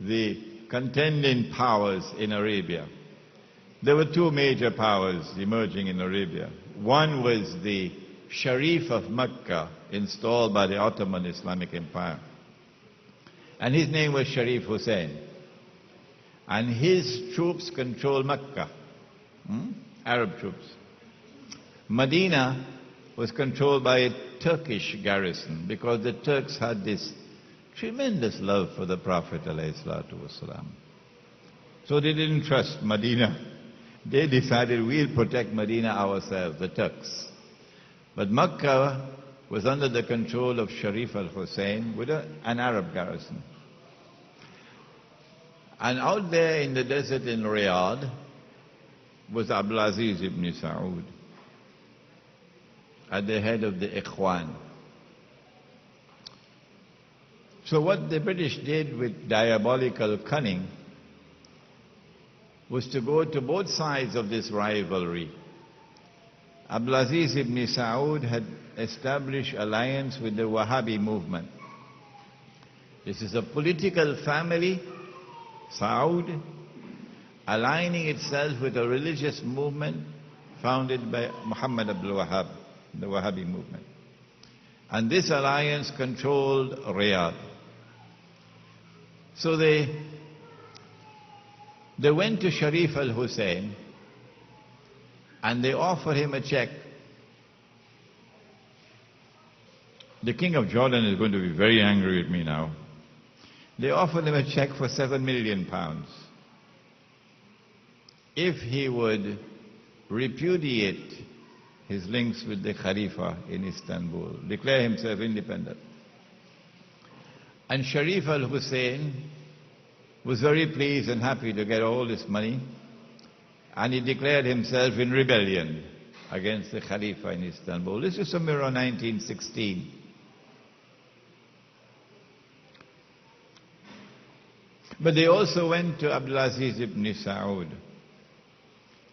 the contending powers in Arabia. There were two major powers emerging in Arabia. One was the Sharif of Mecca, installed by the Ottoman Islamic Empire. And his name was Sharif Hosein. And his troops controlled Mecca, Arab troops. Medina was controlled by a Turkish garrison because the Turks had this tremendous love for the Prophet ﷺ. So they didn't trust Medina. They decided we'll protect Medina ourselves, the Turks. But Mecca was under the control of Sharif al-Hussein with an Arab garrison. And out there in the desert in Riyadh was Abdulaziz ibn Saud at the head of the Ikhwan. So what the British did with diabolical cunning was to go to both sides of this rivalry. Abdulaziz ibn Saud had established alliance with the Wahabi movement. This is a political family, Saud, aligning itself with a religious movement founded by Muhammad Abdul Wahhab, the Wahabi movement. And this alliance controlled Riyadh. So they went to Sharif al-Hussein and they offered him a check. The king of Jordan is going to be very angry with me now. They offered him a check for £7 million if he would repudiate his links with the Khalifa in Istanbul, declare himself independent. And Sharif al-Hussein was very pleased and happy to get all this money, and he declared himself in rebellion against the Khalifa in Istanbul. This is somewhere around 1916. But they also went to Abdulaziz ibn Saud.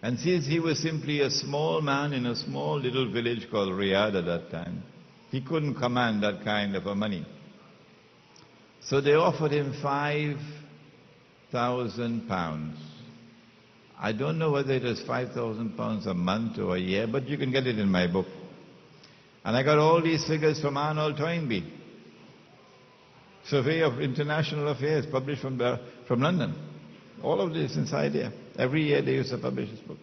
And since he was simply a small man in a small little village called Riyadh at that time, he couldn't command that kind of a money. So they offered him £5,000. I don't know whether it was £5,000 a month or a year, but you can get it in my book. And I got all these figures from Arnold Toynbee, Survey of International Affairs, published from London. All of this inside here. Every year they used to publish this book.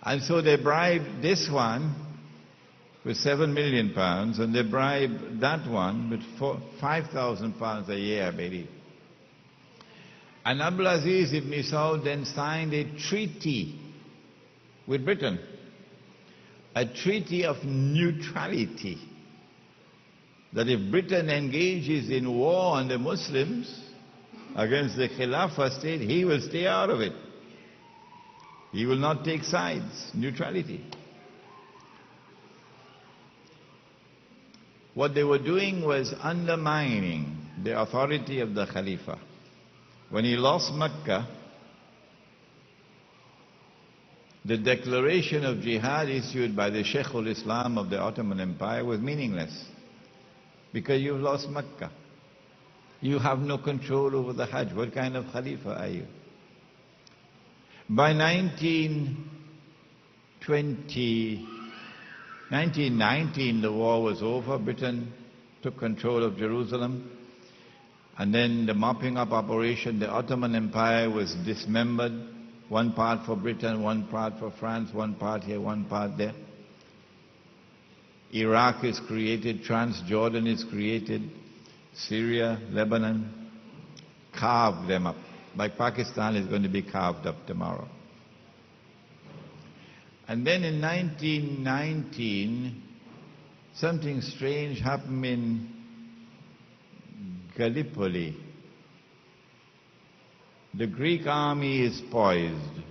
And so they bribed this one with £7 million, and they bribed that one with £5,000 a year, maybe. And Abdulaziz ibn Saud then signed a treaty with Britain, a treaty of neutrality, that if Britain engages in war on the Muslims against the Khilafah state, he will stay out of it. He will not take sides, neutrality. What they were doing was undermining the authority of the Khalifa. When he lost Mecca, the declaration of jihad issued by the Sheikh al-Islam of the Ottoman Empire was meaningless, because you've lost Mecca. You have no control over the Hajj. What kind of Khalifa are you? By 1919, the war was over. Britain took control of Jerusalem. And then the mopping up operation, the Ottoman Empire was dismembered. One part for Britain, one part for France, one part here, one part there. Iraq is created, Transjordan is created, Syria, Lebanon, carved them up. Like Pakistan is going to be carved up tomorrow. And then in 1919, something strange happened in Gallipoli. The Greek army is poised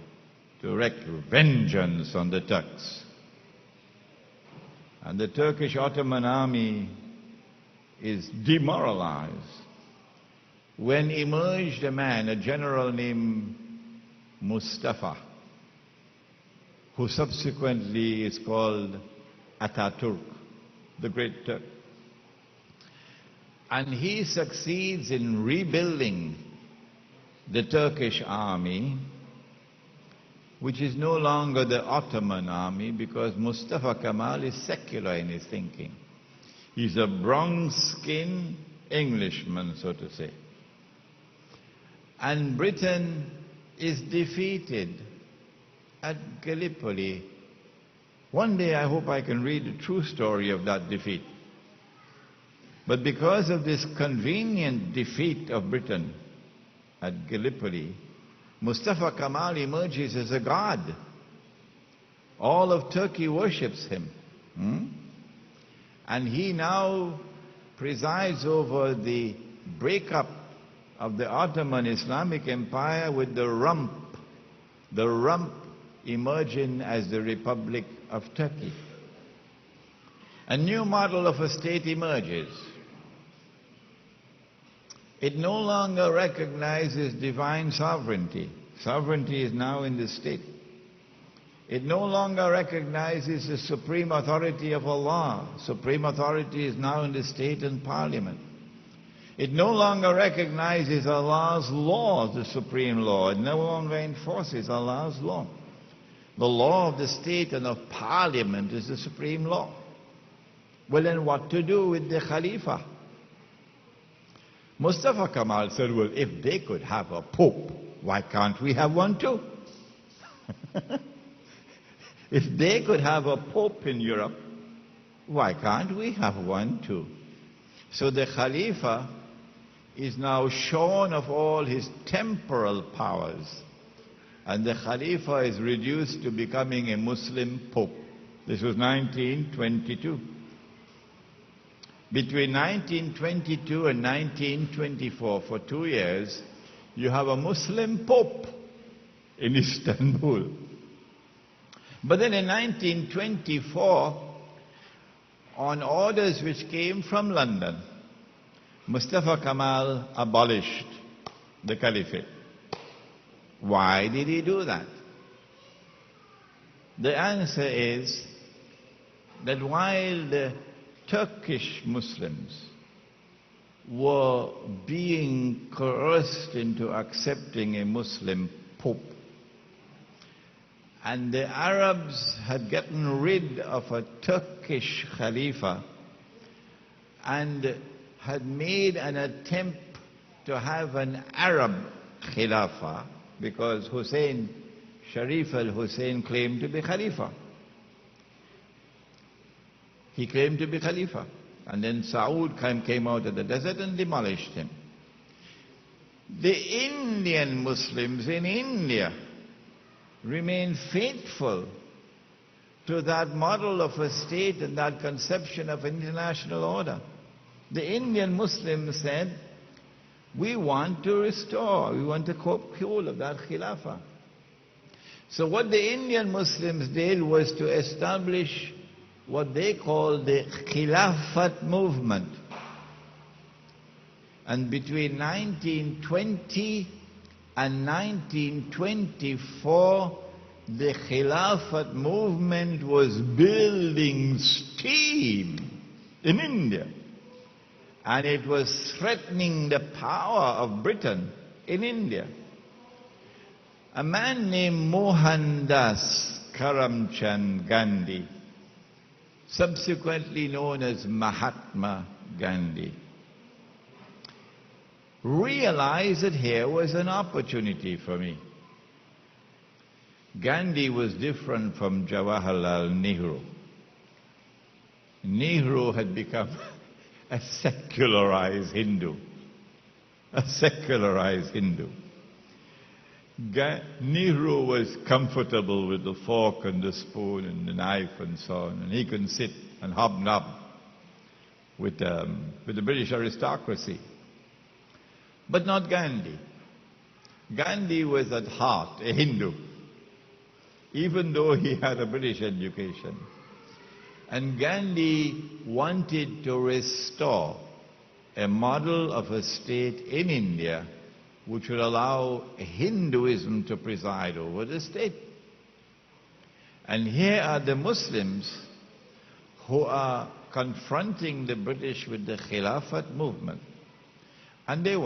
to wreak vengeance on the Turks. And the Turkish Ottoman army is demoralized when emerged a man, a general named Mustafa, who subsequently is called Ataturk, the great Turk. And he succeeds in rebuilding the Turkish army, which is no longer the Ottoman army, because Mustafa Kemal is secular in his thinking. He's a bronze-skinned Englishman, so to say. And Britain is defeated at Gallipoli. One day I hope I can read the true story of that defeat. But because of this convenient defeat of Britain at Gallipoli, Mustafa Kemal emerges as a god. All of Turkey worships him. And he now presides over the breakup of the Ottoman Islamic Empire with the rump emerging as the Republic of Turkey. A new model of a state emerges. It no longer recognizes divine sovereignty. Sovereignty is now in the state. It no longer recognizes the supreme authority of Allah. Supreme authority is now in the state and parliament. It no longer recognizes Allah's law as the supreme law. It no longer enforces Allah's law. The law of the state and of parliament is the supreme law. Well, then what to do with the Khalifa? Mustafa Kemal said, well, if they could have a pope, why can't we have one too? If they could have a pope in Europe, why can't we have one too? So the Khalifa is now shorn of all his temporal powers, and the Khalifa is reduced to becoming a Muslim pope. This was 1922. Between 1922 and 1924, for 2 years, you have a Muslim pope in Istanbul. But then in 1924, on orders which came from London, Mustafa Kemal abolished the Caliphate. Why did he do that? The answer is that while the Turkish Muslims were being coerced into accepting a Muslim pope, and the Arabs had gotten rid of a Turkish Khalifa and had made an attempt to have an Arab Khilafah, because Hussein, Sharif al-Hussein, claimed to be Khalifa. He claimed to be Khalifa. And then Saud came out of the desert and demolished him. The Indian Muslims in India remained faithful to that model of a state and that conception of international order. The Indian Muslims said, we want to restore, we want to control of that Khilafah. So what the Indian Muslims did was to establish what they call the Khilafat movement. And between 1920 and 1924, the Khilafat movement was building steam in India. And it was threatening the power of Britain in India. A man named Mohandas Karamchand Gandhi, subsequently known as Mahatma Gandhi, realized that here was an opportunity for me. Gandhi was different from Jawaharlal Nehru. Nehru had become a secularized Hindu. A secularized Hindu. Nehru was comfortable with the fork and the spoon and the knife and so on, and he can sit and hobnob with the British aristocracy. But not Gandhi. Gandhi was at heart a Hindu, even though he had a British education. And Gandhi wanted to restore a model of a state in India which would allow Hinduism to preside over the state. And here are the Muslims who are confronting the British with the Khilafat movement. And they